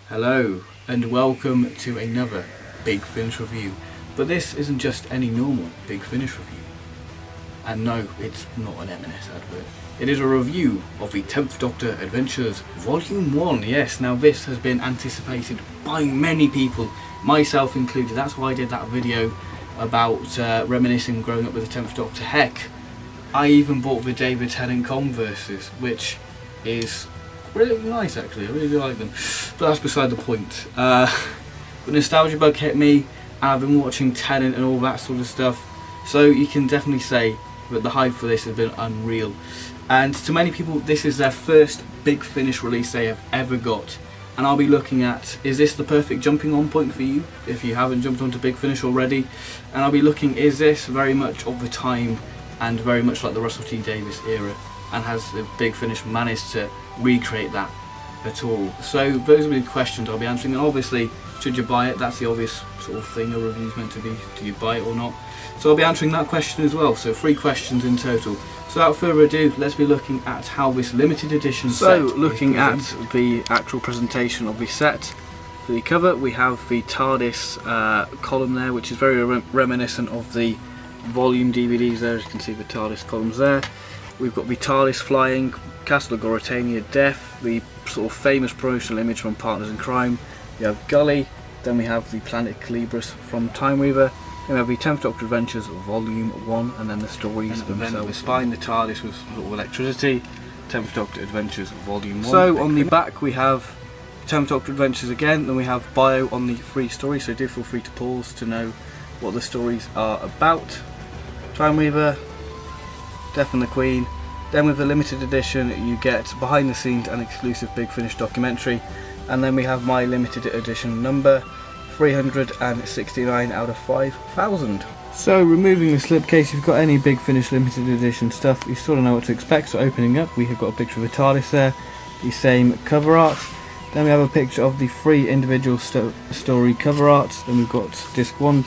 Hello and welcome to another Big Finish review. But this isn't just any normal Big Finish review. And no, it's not an M&S advert. It is a review of the 10th Doctor Adventures Volume 1. Yes, now this has been anticipated by many people, myself included. That's why I did that video about reminiscing growing up with the 10th Doctor. Heck, I even bought the David Tennant Converses, which is really nice actually. I really do like them, but that's beside the point. The nostalgia bug hit me, and I've been watching Tennant and all that sort of stuff, so you can definitely say that the hype for this has been unreal. And to many people, this is their first Big Finish release they have ever got, and I'll be looking at, is this the perfect jumping on point for you if you haven't jumped onto Big Finish already? And I'll be looking, is this very much of the time and very much like the Russell T Davies era, and has the Big Finish managed to recreate that at all? So those are the questions I'll be answering, and obviously, should you buy it? That's the obvious sort of thing a review's meant to be. Do you buy it or not? So I'll be answering that question as well, so 3 questions in total. So without further ado, let's be looking at how this limited edition set. So looking at the actual presentation of the set, for the cover we have the TARDIS column there, which is very reminiscent of the volume DVDs there. As you can see, the TARDIS columns there. We've got the TARDIS flying, Castle of Goritania, Death, the sort of famous promotional image from Partners in Crime. We have Gully, then we have the planet Calibris from Time Weaver. Then we have the 10th Doctor Adventures Volume 1, and then the stories themselves. Then we spine the TARDIS with sort of electricity, 10th Doctor Adventures Volume 1. So on the back we have 10th Doctor Adventures again, then we have bio on the 3 stories, so do feel free to pause to know what the stories are about. Time Weaver, Death and the Queen. Then with the limited edition you get behind the scenes and exclusive Big Finish documentary, and then we have my limited edition number 369 out of 5,000. So removing the slipcase, if you've got any Big Finish limited edition stuff, you sort of know what to expect. So opening up, we have got a picture of the TARDIS there, the same cover art. Then we have a picture of the 3 individual story cover art. Then we've got disc 1,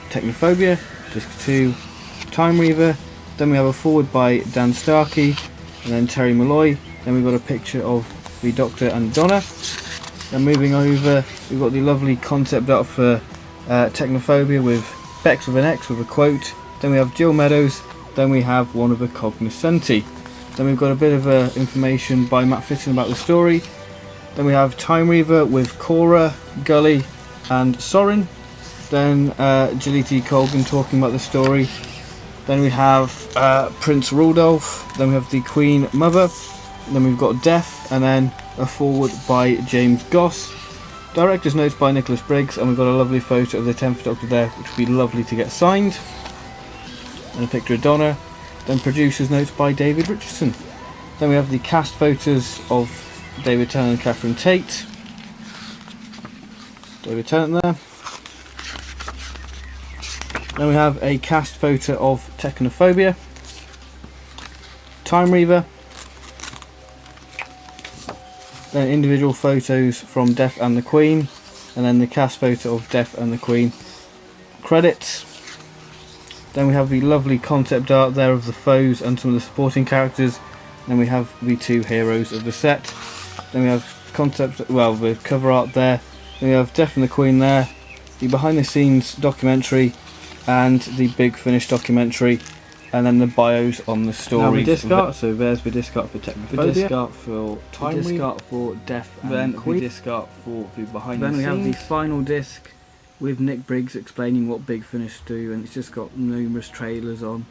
Technophobia, disc 2, Time Weaver. Then we have a forward by Dan Starkey and then Terry Malloy. Then we've got a picture of the Doctor and Donna. Then moving over, we've got the lovely concept art for Technophobia with Bex with an X with a quote. Then we have Jill Meadows. Then we have one of the Cognoscenti. Then we've got a bit of information by Matt Fitton about the story. Then we have Time Weaver with Cora, Gully and Sorin. Then Jaliti Colgan talking about the story. Then we have Prince Rudolph. Then we have the Queen Mother. Then we've got Death, and then a forward by James Goss. Director's notes by Nicholas Briggs, and we've got a lovely photo of the 10th Doctor there, which would be lovely to get signed. And a picture of Donna. Then producer's notes by David Richardson. Then we have the cast photos of David Tennant and Catherine Tate. David Tennant there. Then we have a cast photo of Technophobia, Time Weaver, then individual photos from Death and the Queen, and then the cast photo of Death and the Queen. Credits. Then we have the lovely concept art there of the foes and some of the supporting characters. Then we have the 2 heroes of the set. Then we have the cover art there. Then we have Death and the Queen there, the behind the scenes documentary, and the Big Finish documentary, and then the bios on the story. Now the disc art, so there's the disc art for Technophobia, the disc art for Time, the disc art for Death and Queen, the disc art for the behind the scenes. Then we have the final disc with Nick Briggs explaining what Big Finish do, and it's just got numerous trailers on.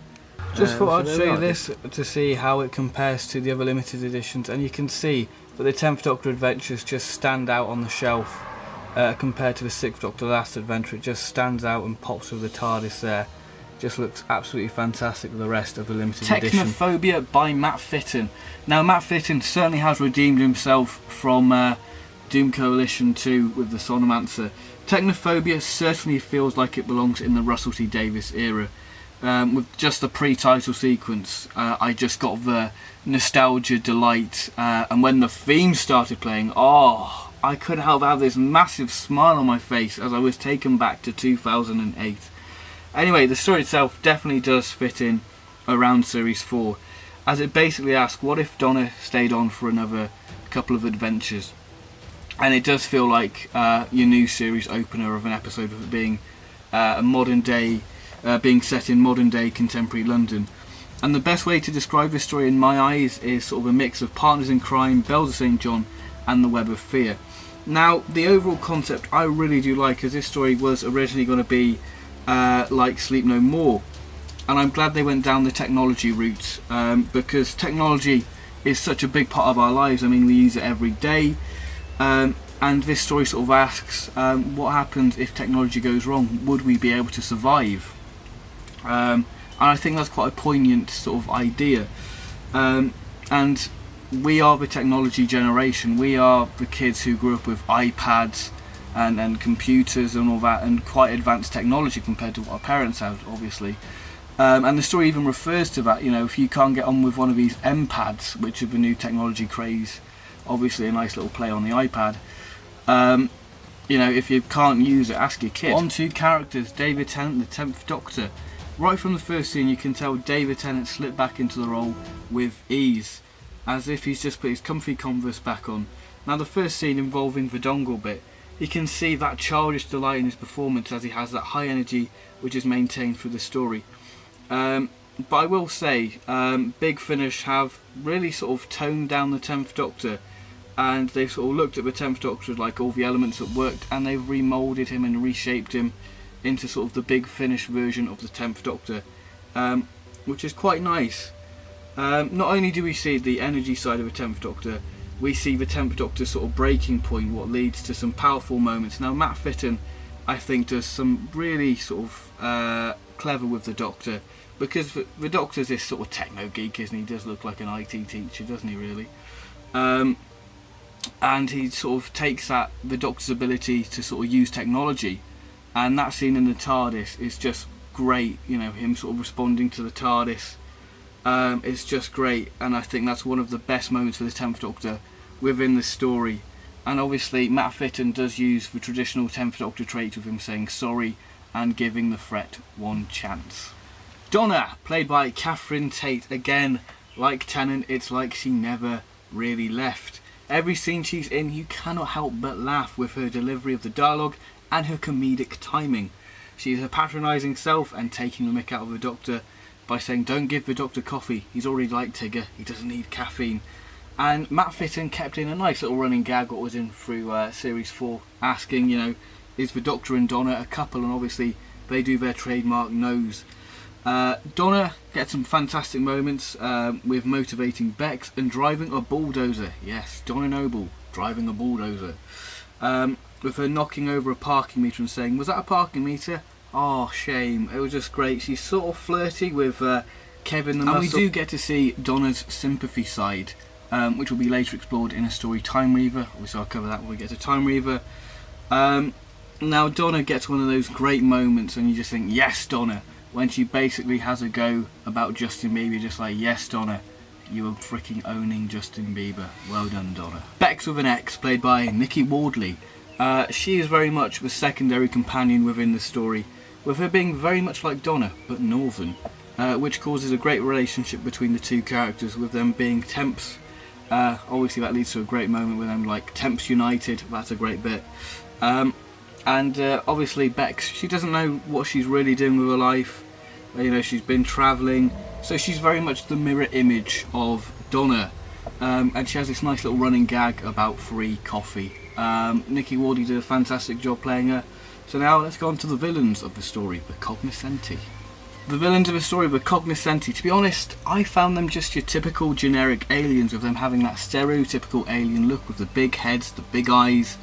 Just thought I'd show you this to see how it compares to the other limited editions, and you can see that the 10th Doctor Adventures just stand out on the shelf. Compared to the 6th Doctor Last Adventure, it just stands out and pops with the TARDIS there. Just looks absolutely fantastic with the rest of the limited edition. Technophobia by Matt Fitton. Now Matt Fitton certainly has redeemed himself from Doom Coalition 2 with the Sonomancer. Technophobia certainly feels like it belongs in the Russell T Davies era. With just the pre-title sequence, I just got the nostalgia delight, and when the theme started playing, I couldn't help but have this massive smile on my face as I was taken back to 2008. Anyway, the story itself definitely does fit in around Series 4, as it basically asks, what if Donna stayed on for another couple of adventures? And it does feel like your new series opener of an episode of it being a modern day, being set in modern day contemporary London. And the best way to describe this story in my eyes is sort of a mix of Partners in Crime, Bells of St. John and The Web of Fear. Now, the overall concept I really do like, as this story was originally going to be like Sleep No More. And I'm glad they went down the technology route, because technology is such a big part of our lives. I mean, we use it every day. And this story sort of asks, what happens if technology goes wrong? Would we be able to survive? And I think that's quite a poignant sort of idea. And we are the technology generation. We are the kids who grew up with iPads and computers and all that, and quite advanced technology compared to what our parents had, obviously. And the story even refers to that. You know, if you can't get on with one of these M-Pads, which are the new technology craze, obviously a nice little play on the iPad. You know, if you can't use it, ask your kid. On to characters. David Tennant, the 10th Doctor. Right from the first scene, you can tell David Tennant slipped back into the role with ease, as if he's just put his comfy Converse back on. Now, the first scene involving the dongle bit, you can see that childish delight in his performance as he has that high energy which is maintained through the story. But I will say, Big Finish have really sort of toned down the 10th Doctor, and they've sort of looked at the 10th Doctor, like all the elements that worked, and they've remoulded him and reshaped him into sort of the Big Finish version of the 10th Doctor, which is quite nice. Not only do we see the energy side of the 10th Doctor, we see the 10th Doctor's sort of breaking point, what leads to some powerful moments. Now, Matt Fitton, I think, does some really sort of clever with the Doctor, because the Doctor's this sort of techno geek, isn't he? He does look like an IT teacher, doesn't he, really? And he sort of takes the Doctor's ability to sort of use technology, and that scene in the TARDIS is just great. You know, him sort of responding to the TARDIS, it's just great, and I think that's one of the best moments for the 10th Doctor within the story. And obviously Matt Fitton does use the traditional 10th Doctor trait of him saying sorry and giving the threat one chance. Donna, played by Catherine Tate. Again, like Tennant, it's like she never really left. Every scene she's in, you cannot help but laugh with her delivery of the dialogue and her comedic timing. She is her patronising self and taking the mick out of the Doctor by saying, don't give the Doctor coffee, he's already like Tigger, he doesn't need caffeine. And Matt Fitton kept in a nice little running gag, what was in through Series 4, asking, you know, is the Doctor and Donna a couple? And obviously they do their trademark nose. Donna gets some fantastic moments with motivating Bex and driving a bulldozer. Yes, Donna Noble driving a bulldozer. With her knocking over a parking meter and saying, was that a parking meter? Oh, shame. It was just great. She's sort of flirty with Kevin the Muscle. And we do get to see Donna's sympathy side, which will be later explored in a story, Time Reaver. Obviously I'll cover that when we get to Time Reaver. Now Donna gets one of those great moments and you just think, yes, Donna, when she basically has a go about Justin Bieber, just like, yes, Donna, you are freaking owning Justin Bieber. Well done, Donna. Bex with an X, played by Nikki Wardley. She is very much the secondary companion within the story, with her being very much like Donna, but northern, which causes a great relationship between the two characters, with them being temps. Obviously that leads to a great moment with them like Temps United, that's a great bit. And obviously Bex, she doesn't know what she's really doing with her life. You know, she's been travelling, so she's very much the mirror image of Donna. And she has this nice little running gag about free coffee. Nikki Wardley did a fantastic job playing her. So now let's go on to the villains of the story, the Cognoscenti. The villains of the story, the Cognoscenti, to be honest, I found them just your typical generic aliens, with them having that stereotypical alien look with the big heads, the big eyes.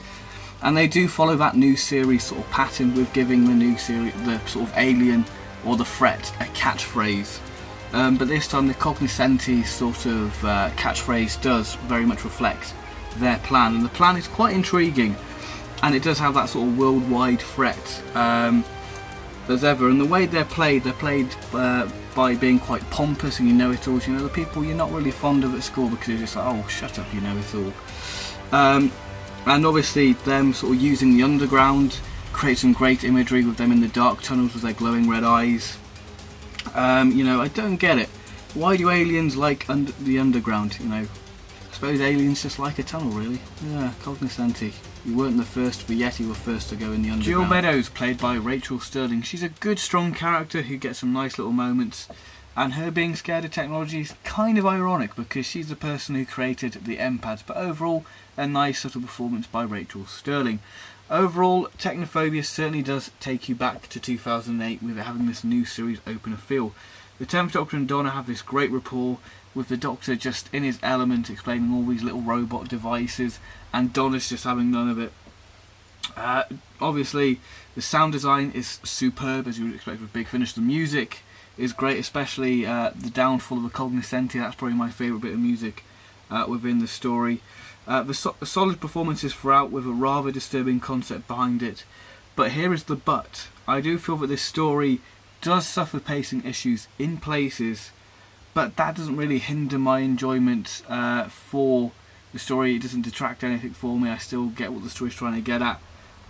And they do follow that new series sort of pattern with giving the new series, the sort of alien or the threat, a catchphrase. But this time the Cognoscenti sort of catchphrase does very much reflect their plan, and the plan is quite intriguing, and it does have that sort of worldwide threat as ever. And the way they're played by being quite pompous and you know it all. You know, the people you're not really fond of at school because you're just like, oh, shut up, you know it all. And obviously them sort of using the underground create some great imagery with them in the dark tunnels with their glowing red eyes. You know, I don't get it. Why do aliens like the underground? You know, suppose aliens just like a tunnel, really. Yeah, cognoscenti. You weren't the first, but yet you were first to go in the underground. Jill Meadows, played by Rachel Sterling. She's a good, strong character who gets some nice little moments. And her being scared of technology is kind of ironic because she's the person who created the M-Pads. But overall, a nice subtle performance by Rachel Sterling. Overall, Technophobia certainly does take you back to 2008 with it having this new series open a feel. The 10th Doctor and Donna have this great rapport, with the Doctor just in his element explaining all these little robot devices and Donna's just having none of it. Obviously the sound design is superb, as you would expect with Big Finish. The music is great, especially the downfall of the cognoscenti. That's probably my favourite bit of music within the story. The solid performances throughout with a rather disturbing concept behind it. But here is the but. I do feel that this story does suffer pacing issues in places, but that doesn't really hinder my enjoyment for the story. It doesn't detract anything for me. I still get what the story's trying to get at,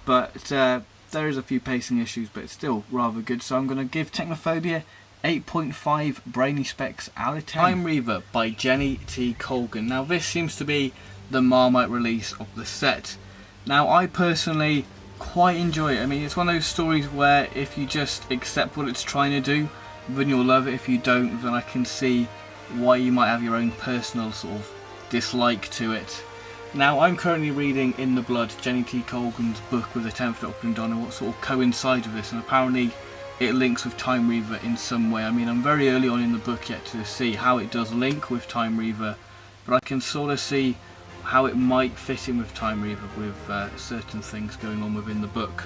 but there is a few pacing issues, but it's still rather good. So I'm going to give Technophobia 8.5 brainy specks out of 10. Time Reaver by Jenny T. Colgan. Now this seems to be the Marmite release of the set. Now I personally quite enjoy it. I mean, it's one of those stories where if you just accept what it's trying to do, then you'll love it. If you don't, then I can see why you might have your own personal sort of dislike to it. Now I'm currently reading In the Blood, Jenny T. Colgan's book with the 10th Doctor and Donna, what sort of coincides with this, and apparently it links with Time Reaver in some way. I mean, I'm very early on in the book yet to see how it does link with Time Reaver, but I can sort of see how it might fit in with Time Reaver with certain things going on within the book.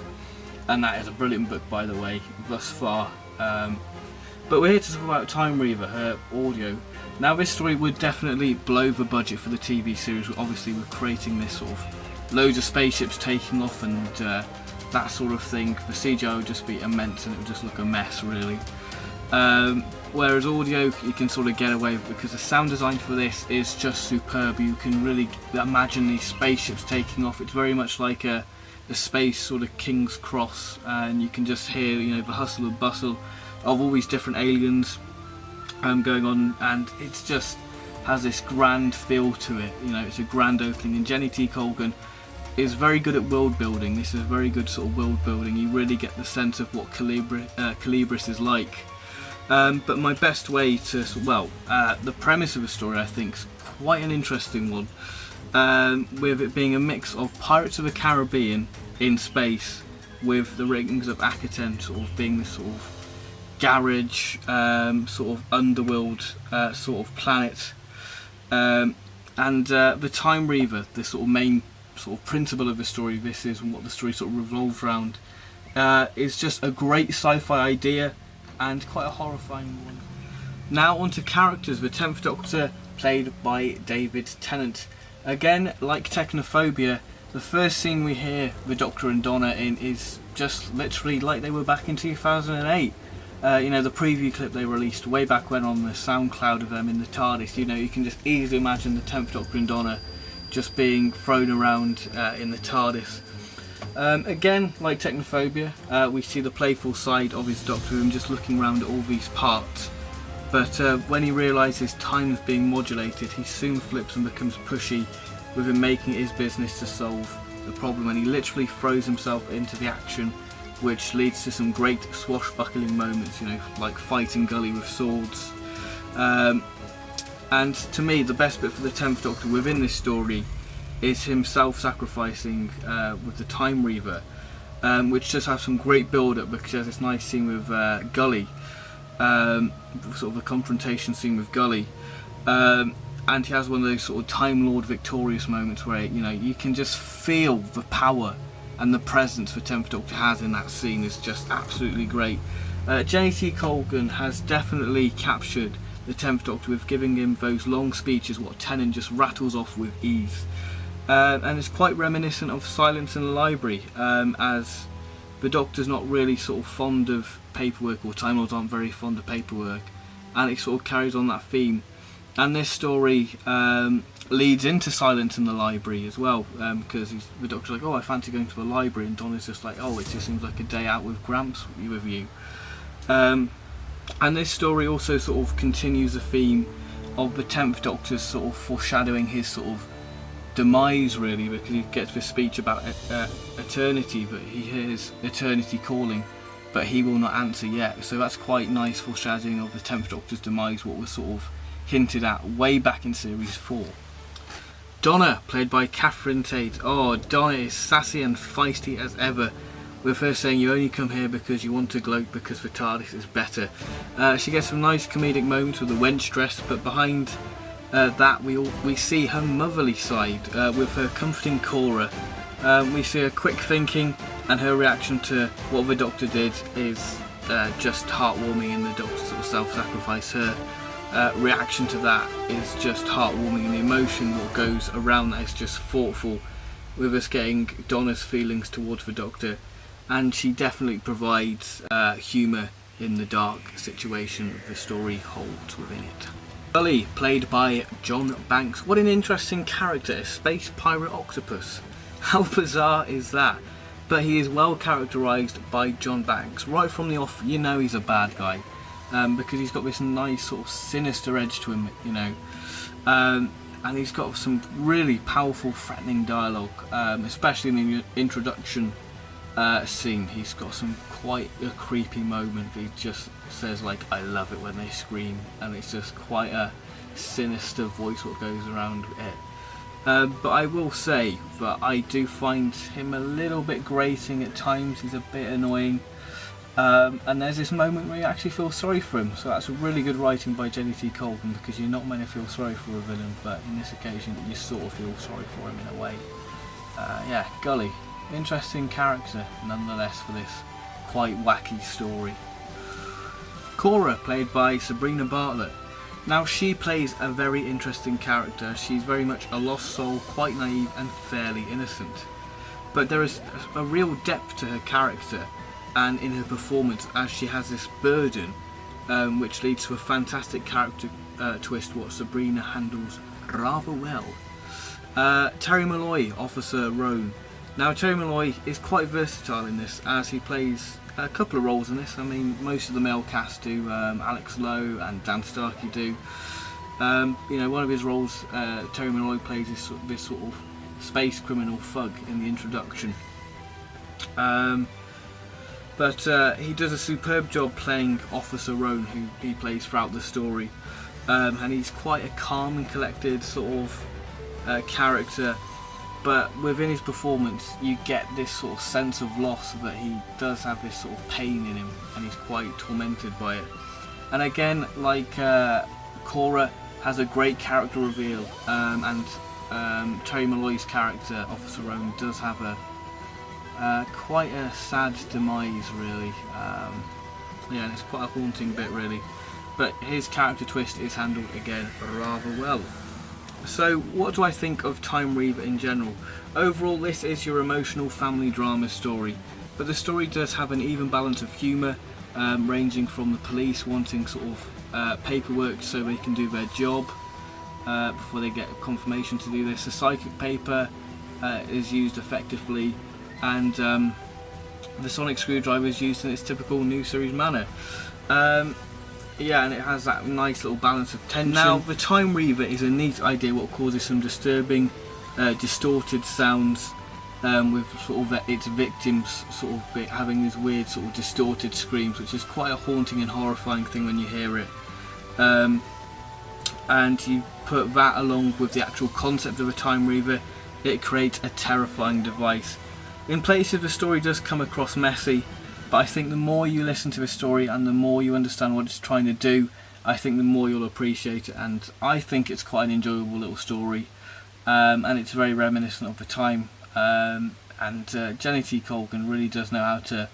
And that is a brilliant book, by the way, thus far. But we're here to talk about Time Reaver, her audio. Now this story would definitely blow the budget for the TV series. Obviously we're creating this sort of loads of spaceships taking off and that sort of thing. The CGI would just be immense and it would just look a mess, really. Whereas audio you can sort of get away with, because the sound design for this is just superb. You can really imagine these spaceships taking off. It's very much like a space sort of King's Cross, and you can just hear, you know, the hustle and bustle of all these different aliens going on, and it's just has this grand feel to it. You know, it's a grand opening, and Jenny T. Colgan is very good at world building. This is very good sort of world building. You really get the sense of what Calibris is like. But my best way to, the premise of the story I think is quite an interesting one, with it being a mix of Pirates of the Caribbean in space with the Rings of Akaten sort of being this sort of garage, sort of underworld sort of planet, and the Time Reaver, the sort of main sort of principle of the story, this is what the story sort of revolves around, is just a great sci-fi idea and quite a horrifying one. Now onto characters. The 10th Doctor, played by David Tennant. Again, like Technophobia, the first scene we hear the Doctor and Donna in is just literally like they were back in 2008. You know, the preview clip they released way back when on the SoundCloud of them in the TARDIS, you know, you can just easily imagine the 10th Doctor and Donna just being thrown around in the TARDIS. Again, like Technophobia, we see the playful side of his Doctor, him just looking around at all these parts. But when he realises time is being modulated, he soon flips and becomes pushy, with him making it his business to solve the problem, and he literally throws himself into the action, which leads to some great swashbuckling moments, you know, like fighting Gully with swords. And to me, the best bit for the 10th Doctor within this story is him self-sacrificing with the Time Reaver, which just has some great build-up, because there's this nice scene with Gully, sort of a confrontation scene with Gully, and he has one of those sort of Time Lord victorious moments where, you know, you can just feel the power and the presence the 10th Doctor has in that scene is just absolutely great. Jenny T. Colgan has definitely captured the 10th Doctor with giving him those long speeches what Tennant just rattles off with ease. And it's quite reminiscent of Silence in the Library, as the Doctor's not really sort of fond of paperwork, or Time Lords aren't very fond of paperwork, and it sort of carries on that theme. And this story leads into Silence in the Library as well, because the Doctor's like, oh, I fancy going to the library, and Donna's just like, oh, it just seems like a day out with Gramps with you. And this story also sort of continues the theme of the 10th Doctor's sort of foreshadowing his sort of demise, really, because he gets this speech about eternity, but he hears eternity calling, but he will not answer yet. So that's quite nice foreshadowing of the 10th Doctor's demise, what was sort of hinted at way back in series 4. Donna, played by Catherine Tate. Oh, Donna is sassy and feisty as ever, with her saying you only come here because you want to gloat because the TARDIS is better. She gets some nice comedic moments with the wench dress, but behind that we see her motherly side with her comforting Cora. We see her quick thinking, and her reaction to what the Doctor did is just heartwarming, and the Doctor sort of self-sacrifice. Her reaction to that is just heartwarming, and the emotion what goes around that is just thoughtful, with us getting Donna's feelings towards the Doctor, and she definitely provides humour in the dark situation the story holds within it. Gully, played by John Banks. What an interesting character, a space pirate octopus. How bizarre is that? But he is well characterised by John Banks. Right from the off, you know he's a bad guy, because he's got this nice sort of sinister edge to him, you know. And he's got some really powerful, threatening dialogue, especially in the introduction scene. He's got some quite a creepy moment. He just says, like, I love it when they scream, and it's just quite a sinister voice what goes around it. But I will say that I do find him a little bit grating at times. He's a bit annoying, and there's this moment where you actually feel sorry for him, so that's a really good writing by Jenny T. Colgan, because you're not meant to feel sorry for a villain, but in this occasion you sort of feel sorry for him in a way. Yeah, Gully, interesting character nonetheless for this quite wacky story. Cora, played by Sabrina Bartlett. Now, she plays a very interesting character. She's very much a lost soul, quite naive and fairly innocent. But there is a real depth to her character and in her performance, as she has this burden, which leads to a fantastic character twist what Sabrina handles rather well. Terry Malloy, Officer Roan. Now, Terry Malloy is quite versatile in this, as he plays a couple of roles in this. I mean, most of the male cast do. Alex Lowe and Dan Starkey do. You know, one of his roles, Terry Malloy plays this sort of space criminal thug in the introduction. But he does a superb job playing Officer Roan, who he plays throughout the story. And he's quite a calm and collected sort of character. But within his performance, you get this sort of sense of loss, that he does have this sort of pain in him, and he's quite tormented by it. And again, like Cora has a great character reveal, and Terry Malloy's character, Officer Roan, does have a quite a sad demise, really. Yeah, and it's quite a haunting bit, really. But his character twist is handled again rather well. So, what do I think of Time Reaver in general? Overall, this is your emotional family drama story, but the story does have an even balance of humour, ranging from the police wanting sort of paperwork so they can do their job before they get confirmation to do this. The psychic paper is used effectively, and the sonic screwdriver is used in its typical new series manner. Yeah, and it has that nice little balance of tension. Now, the Time Reaver is a neat idea what causes some disturbing, distorted sounds, with sort of its victims sort of having these weird sort of distorted screams, which is quite a haunting and horrifying thing when you hear it. And you put that along with the actual concept of a Time Reaver, it creates a terrifying device. In places the story does come across messy, but I think the more you listen to the story and the more you understand what it's trying to do, I think the more you'll appreciate it, and I think it's quite an enjoyable little story, and it's very reminiscent of the time, and Jenny T. Colgan really does know how to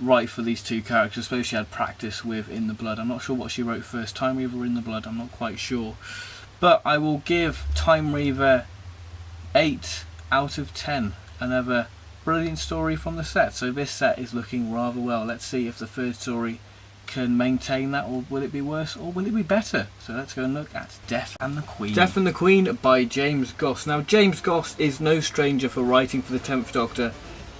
write for these two characters. I suppose she had practice with In the Blood. I'm not sure what she wrote first, Time Reaver or In the Blood, I'm not quite sure, but I will give Time Reaver 8 out of 10, another brilliant story from the set. So this set is looking rather well. Let's see if the third story can maintain that, or will it be worse, or will it be better? So let's go and look at Death and the Queen. Death and the Queen by James Goss. Now, James Goss is no stranger for writing for the 10th Doctor,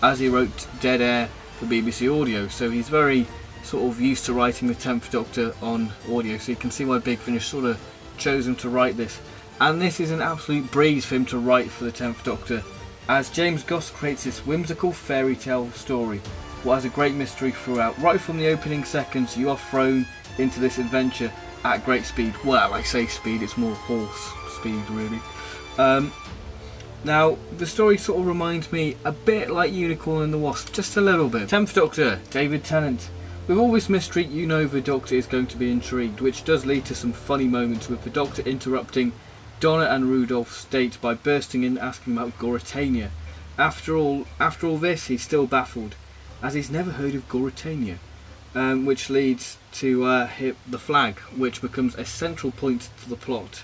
as he wrote Dead Air for BBC Audio, so he's very sort of used to writing the 10th Doctor on audio, so you can see why Big Finish sort of chosen to write this, and this is an absolute breeze for him to write for the 10th Doctor, as James Goss creates this whimsical fairy tale story, what has a great mystery throughout. Right from the opening seconds, you are thrown into this adventure at great speed. Well, I say speed, it's more horse speed really. Now, the story sort of reminds me a bit like Unicorn and the Wasp, just a little bit. 10th Doctor, David Tennant. With all this mystery, you know the Doctor is going to be intrigued, which does lead to some funny moments with the Doctor interrupting Donna and Rudolph's date by bursting in asking about Gorytania. After all this, he's still baffled, as he's never heard of Gorytania, which leads to the flag, which becomes a central point to the plot.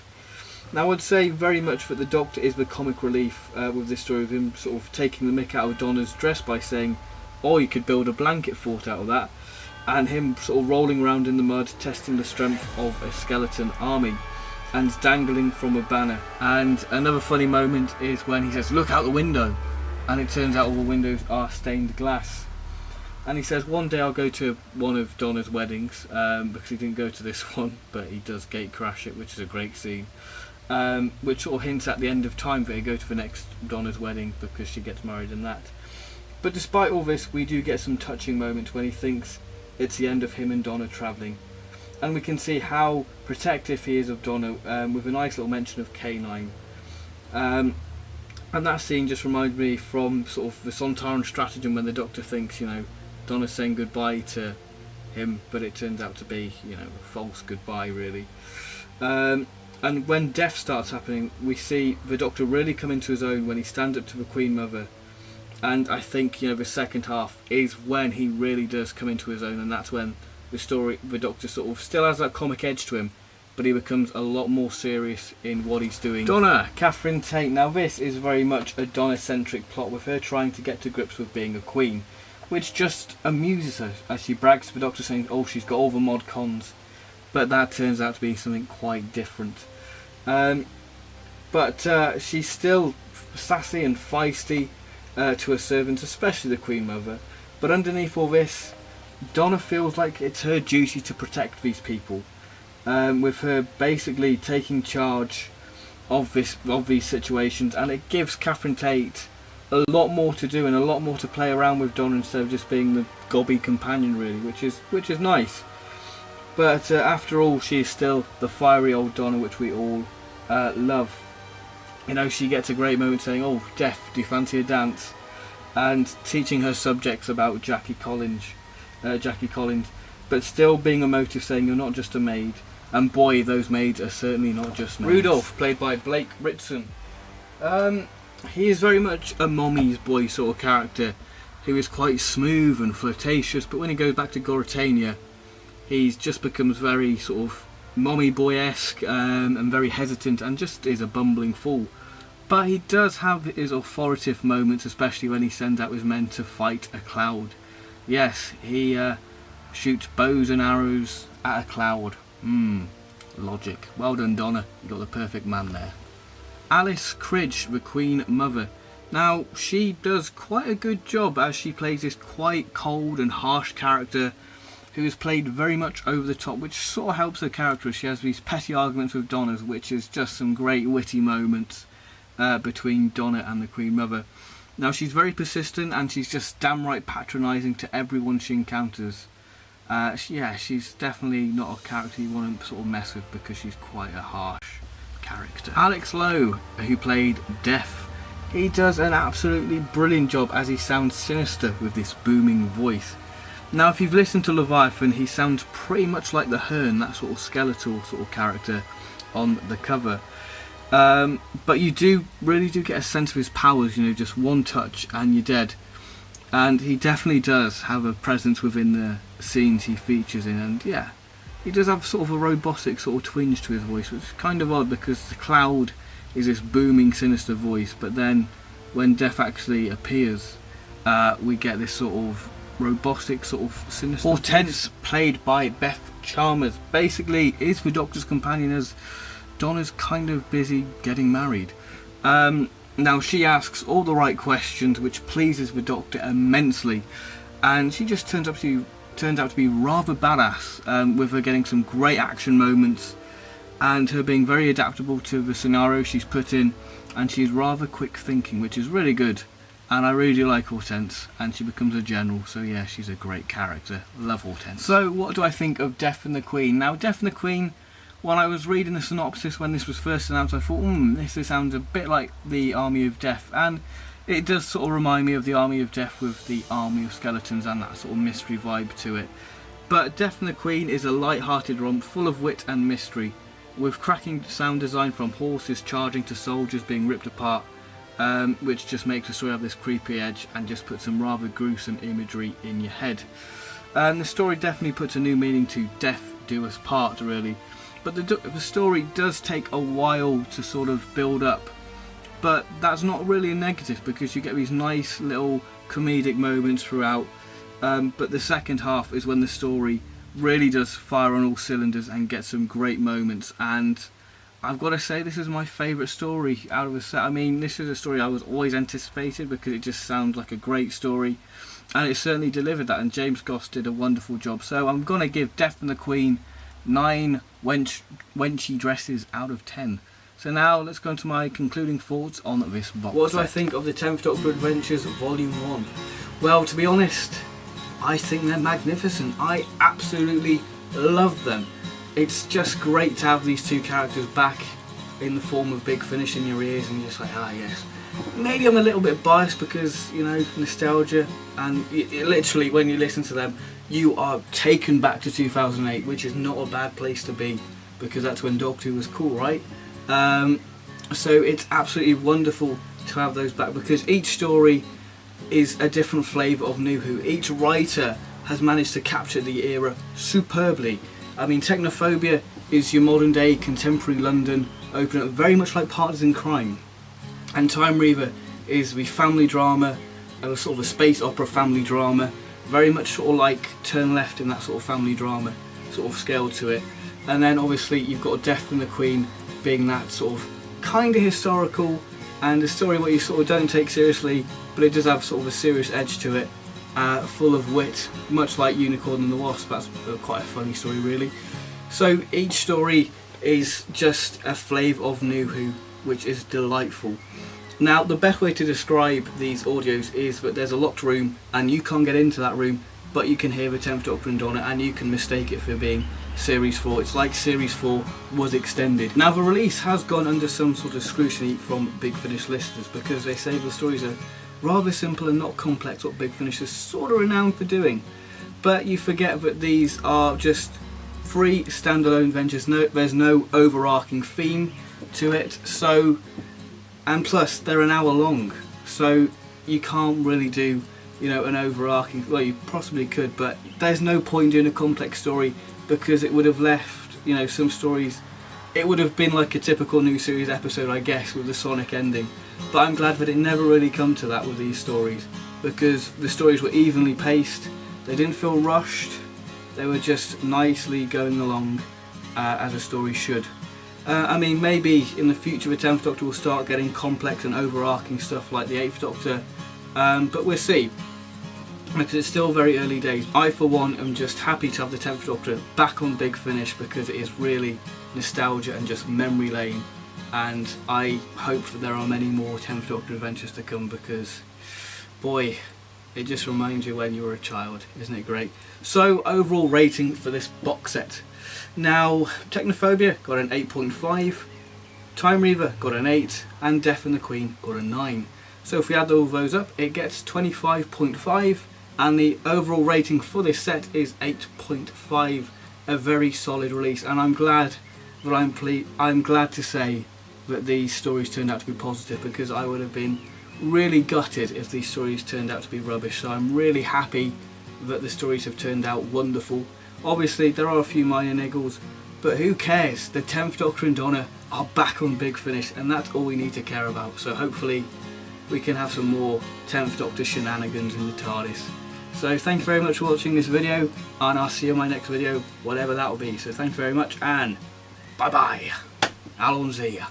Now, I would say very much that the Doctor is the comic relief with this story of him sort of taking the mick out of Donna's dress by saying, "Oh, you could build a blanket fort out of that," and him sort of rolling around in the mud, testing the strength of a skeleton army, and dangling from a banner. And another funny moment is when he says, "Look out the window," and it turns out all the windows are stained glass. And he says, "One day I'll go to one of Donna's weddings," because he didn't go to this one, but he does gate crash it, which is a great scene. Which sort of hints at the end of time that he go to the next Donna's wedding because she gets married in that. But despite all this, we do get some touching moments when he thinks it's the end of him and Donna travelling. And we can see how protective he is of Donna, with a nice little mention of K9. And that scene just reminds me from sort of the Sontaran stratagem when the Doctor thinks, Donna's saying goodbye to him, but it turns out to be, a false goodbye really. And when death starts happening, we see the Doctor really come into his own when he stands up to the Queen Mother. And I think, the second half is when he really does come into his own, and that's when the Doctor sort of still has that comic edge to him, but he becomes a lot more serious in what he's doing. Donna, Catherine Tate. Now this is very much a Donna-centric plot, with her trying to get to grips with being a queen, which just amuses her as she brags to the Doctor saying, "Oh, she's got all the mod cons," but that turns out to be something quite different. But she's still sassy and feisty to her servants, especially the Queen Mother. But underneath all this, Donna feels like it's her duty to protect these people, with her basically taking charge of these situations, and it gives Catherine Tate a lot more to do and a lot more to play around with Donna instead of just being the gobby companion really, which is nice. But after all, she is still the fiery old Donna, which we all love. She gets a great moment saying, "Oh, Death, do you fancy a dance?" and teaching her subjects about Jackie Collins, but still being emotive, saying, "You're not just a maid." And boy, those maids are certainly not just maids. Rudolph, played by Blake Ritson. He is very much a mommy's boy sort of character, who is quite smooth and flirtatious, but when he goes back to Gorytania, he just becomes very sort of mommy boy-esque and very hesitant, and just is a bumbling fool. But he does have his authoritative moments, especially when he sends out his men to fight a cloud. Yes, he shoots bows and arrows at a cloud. Logic. Well done, Donna. You got the perfect man there. Alice Cridge, the Queen Mother. Now, she does quite a good job as she plays this quite cold and harsh character who is played very much over the top, which sort of helps her character as she has these petty arguments with Donna, which is just some great witty moments between Donna and the Queen Mother. Now, she's very persistent and she's just damn right patronising to everyone she encounters. She's definitely not a character you want to sort of mess with because she's quite a harsh character. Alex Lowe, who played Death, he does an absolutely brilliant job as he sounds sinister with this booming voice. Now, if you've listened to Leviathan, he sounds pretty much like the Hearn, that sort of skeletal sort of character on the cover. But you really do get a sense of his powers, just one touch and you're dead. And he definitely does have a presence within the scenes he features in, and yeah, he does have sort of a robotic sort of twinge to his voice, which is kind of odd because the Cloud is this booming, sinister voice, but then when Death actually appears, we get this sort of robotic, sort of sinister Hortense, played by Beth Chalmers, basically is the Doctor's companion as Donna's kind of busy getting married. Now, she asks all the right questions, which pleases the Doctor immensely, and she just turns out to be rather badass, with her getting some great action moments and her being very adaptable to the scenario she's put in, and she's rather quick thinking, which is really good. And I really do like Hortense, and she becomes a general, so yeah, she's a great character. Love Hortense. So what do I think of Death and the Queen? Now, Death and the Queen, when I was reading the synopsis when this was first announced, I thought, this sounds a bit like the Army of Death, and it does sort of remind me of the Army of Death with the Army of Skeletons and that sort of mystery vibe to it. But Death and the Queen is a light-hearted romp full of wit and mystery, with cracking sound design from horses charging to soldiers being ripped apart, which just makes the story have this creepy edge and just puts some rather gruesome imagery in your head. And the story definitely puts a new meaning to Death Do Us Part, really. But the story does take a while to sort of build up. But that's not really a negative, because you get these nice little comedic moments throughout. But the second half is when the story really does fire on all cylinders and get some great moments. And I've got to say, this is my favourite story out of the set. I mean, this is a story I was always anticipated because it just sounds like a great story. And it certainly delivered that, and James Goss did a wonderful job. So I'm going to give Death and the Queen 9 wenchy dresses out of 10. So now let's go into my concluding thoughts on this box. What do I think of the 10th Doctor Adventures Volume 1? Well, to be honest, I think they're magnificent. I absolutely love them. It's just great to have these two characters back in the form of Big Finish in your ears, and you're just like, yes. Maybe I'm a little bit biased because, you know, nostalgia, and literally when you listen to them, you are taken back to 2008, which is not a bad place to be, because that's when Doctor Who was cool, right? So it's absolutely wonderful to have those back, because each story is a different flavour of New Who. Each writer has managed to capture the era superbly. I mean, Technophobia is your modern day contemporary London, open up very much like Partners in Crime. And Time Reaver is the family drama, sort of a space opera family drama, very much sort of like Turn Left in that sort of family drama sort of scale to it. And then obviously you've got Death and the Queen being that sort of kind of historical, and a story where you sort of don't take seriously, but it does have sort of a serious edge to it, full of wit, much like Unicorn and the Wasp. That's quite a funny story, really. So each story is just a flavour of New Who, which is delightful. Now, the best way to describe these audios is that there's a locked room and you can't get into that room, but you can hear the 10th Doctor and Donna, and you can mistake it for being Series 4. It's like Series 4 was extended. Now, the release has gone under some sort of scrutiny from Big Finish listeners, because they say the stories are rather simple and not complex, what Big Finish is sort of renowned for doing. But you forget that these are just 3 standalone ventures. There's no overarching theme to it, so, and plus they're an hour long, so you can't really do, you know, an overarching, well, you possibly could, but there's no point in doing a complex story, because it would have left, you know, some stories, it would have been like a typical new series episode, I guess, with the Sonic ending. But I'm glad that it never really come to that with these stories, because the stories were evenly paced, they didn't feel rushed, they were just nicely going along as a story should. I mean, maybe in the future the 10th Doctor will start getting complex and overarching stuff like the 8th Doctor, but we'll see, because it's still very early days. I, for one, am just happy to have the 10th Doctor back on Big Finish, because it is really nostalgia and just memory lane, and I hope that there are many more 10th Doctor adventures to come, because, boy, it just reminds you when you were a child. Isn't it great? So, overall rating for this box set. Now, Technophobia got an 8.5, Time Reaver got an 8, and Death and the Queen got a 9. So if we add all those up, it gets 25.5, and the overall rating for this set is 8.5, a very solid release. And I'm glad that I'm glad to say that these stories turned out to be positive, because I would have been really gutted if these stories turned out to be rubbish. So I'm really happy that the stories have turned out wonderful. Obviously there are a few minor niggles, but who cares? The 10th Doctor and Donna are back on Big Finish, and that's all we need to care about. So hopefully we can have some more 10th Doctor shenanigans in the TARDIS. So thank you very much for watching this video, and I'll see you in my next video, whatever that will be. So thank you very much, and bye bye. Allons hier.